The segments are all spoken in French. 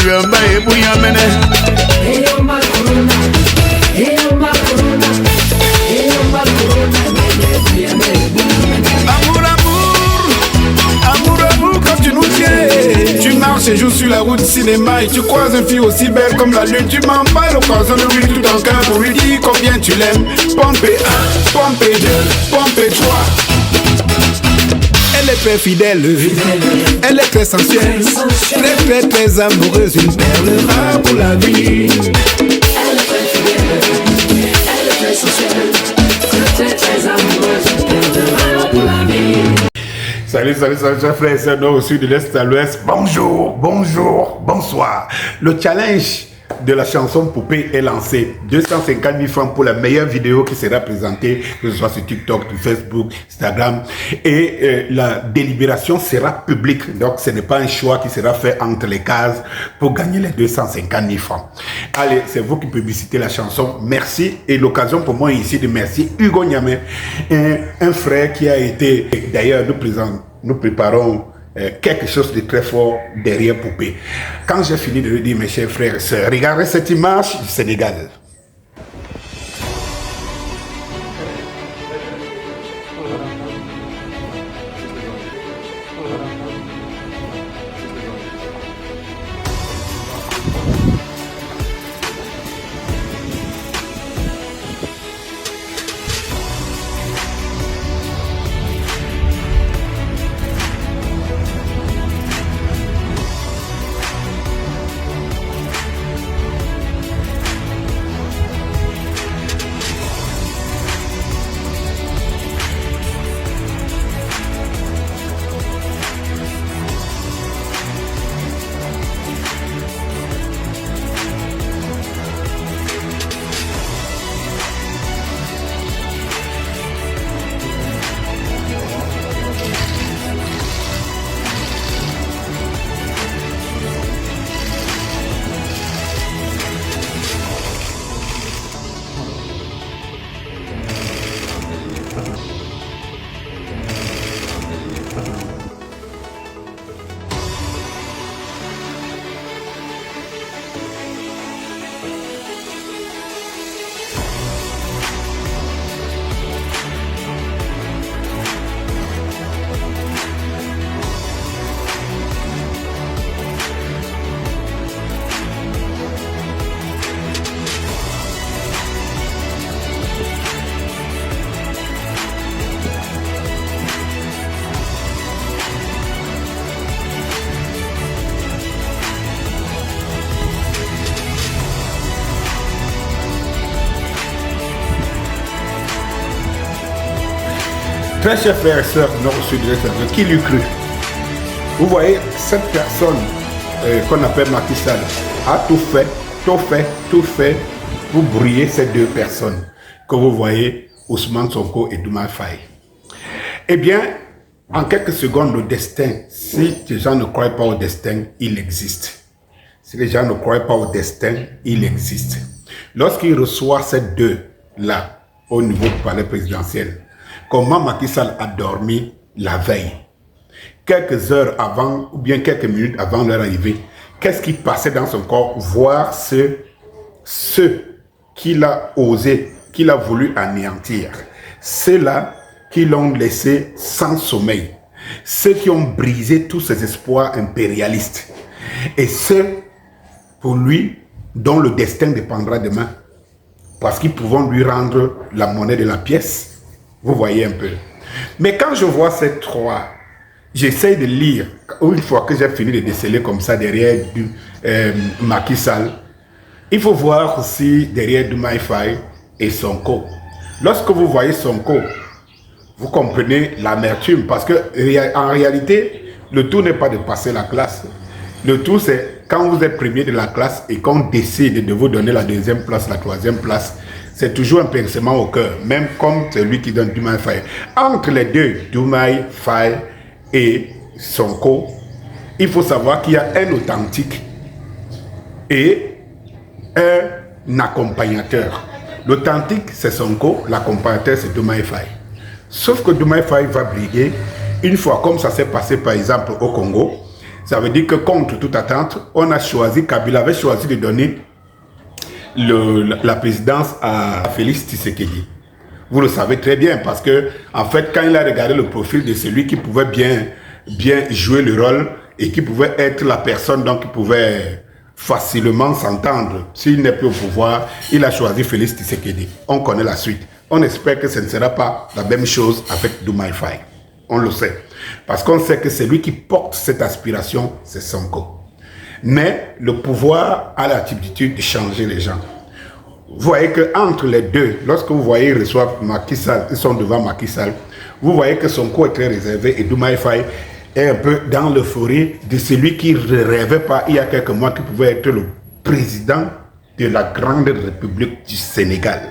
Yamba et Bouyamene. Amour, quand tu nous tiens. Tu marches et joues sur la route cinéma et tu croises une fille aussi belle comme la lune. Tu m'en parles l'occasion de lui tout en cœur pour lui dire combien tu l'aimes. Pompé 1, pompé 2, pompé 3. Elle est très fidèle, elle est très sensuelle, très amoureuse, une perle rare pour la vie. Elle est très fidèle, elle est très sensuelle, très amoureuse, une perle rare pour la vie. Salut, chers frères et sœurs, nord au sud, de l'est à l'ouest. Bonjour, bonsoir. Le challenge de la chanson Poupée est lancé. 250 000 francs pour la meilleure vidéo qui sera présentée, que ce soit sur TikTok, sur Facebook, Instagram. Et la délibération sera publique. Donc, ce n'est pas un choix qui sera fait entre les cases pour gagner les 250 000 francs. Allez, c'est vous qui publicitez la chanson. Merci. Et l'occasion pour moi ici de merci Hugo Niamé, un frère qui a été, d'ailleurs, nous préparons quelque chose de très fort derrière Poupée. Quand j'ai fini de le dire, mes chers frères et sœurs, regardez cette image du Sénégal. Très chers frères et sœurs, nord au sud de l'est, qui l'eût cru? Vous voyez, cette personne qu'on appelle Macky Sall a tout fait pour brouiller ces deux personnes que vous voyez, Ousmane Sonko et Diomaye Faye. Eh bien, en quelques secondes, le destin, si les gens ne croient pas au destin, il existe. Si les gens ne croient pas au destin, il existe. Lorsqu'il reçoit ces deux-là au niveau du palais présidentiel, comment Macky Sall a dormi la veille, quelques heures avant ou bien quelques minutes avant leur arrivée, qu'est-ce qui passait dans son corps, voir ceux qu'il a osé, qu'il a voulu anéantir, ceux-là qui l'ont laissé sans sommeil, ceux qui ont brisé tous ses espoirs impérialistes, et ceux pour lui dont le destin dépendra demain, parce qu'ils pourront lui rendre la monnaie de la pièce. Vous voyez un peu. Mais quand je vois ces trois, j'essaie de lire, une fois que j'ai fini de déceler comme ça derrière Macky Sall, il faut voir aussi derrière Diomaye Faye et Sonko. Lorsque vous voyez Sonko, vous comprenez l'amertume, parce que en réalité, le tout n'est pas de passer la classe. Le tout, c'est quand vous êtes premier de la classe et qu'on décide de vous donner la deuxième place, la troisième place, c'est toujours un pincement au cœur, même comme celui qui donne Diomaye Faye. Entre les deux, Diomaye Faye et Sonko, il faut savoir qu'il y a un authentique et un accompagnateur. L'authentique, c'est Sonko, l'accompagnateur, c'est Diomaye Faye. Sauf que Diomaye Faye va briguer, une fois comme ça s'est passé par exemple au Congo, Ça veut dire que contre toute attente, on a choisi, Kabila avait choisi de donner la présidence à Félix Tshisekedi. Vous le savez très bien parce que, en fait, quand il a regardé le profil de celui qui pouvait bien jouer le rôle et qui pouvait être la personne donc qui pouvait facilement s'entendre, s'il n'est plus au pouvoir, il a choisi Félix Tshisekedi. On connaît la suite. On espère que ce ne sera pas la même chose avec Diomaye Faye. On le sait. Parce qu'on sait que celui qui porte cette aspiration, c'est Sonko. Mais le pouvoir a l'attitude de changer les gens. Vous voyez qu'entre les deux, lorsque vous voyez ils reçoivent Macky Sall, ils sont devant Macky Sall, vous voyez que Sonko est très réservé et Diomaye Faye est un peu dans l'euphorie de celui qui ne rêvait pas il y a quelques mois qui pouvait être le président de la grande République du Sénégal.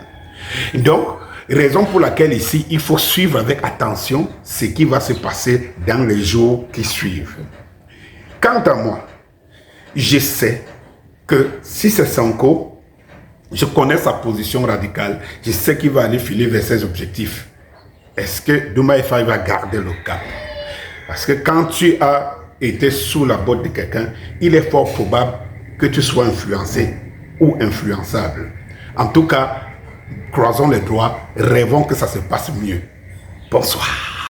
Donc, raison pour laquelle ici, il faut suivre avec attention ce qui va se passer dans les jours qui suivent. Quant à moi, je sais que si c'est Sonko, je connais sa position radicale, je sais qu'il va aller filer vers ses objectifs. Est-ce que Diomaye Faye va garder le cap? Parce que quand tu as été sous la botte de quelqu'un, il est fort probable que tu sois influencé ou influençable. En tout cas, croisons les doigts, rêvons que ça se passe mieux. Bonsoir.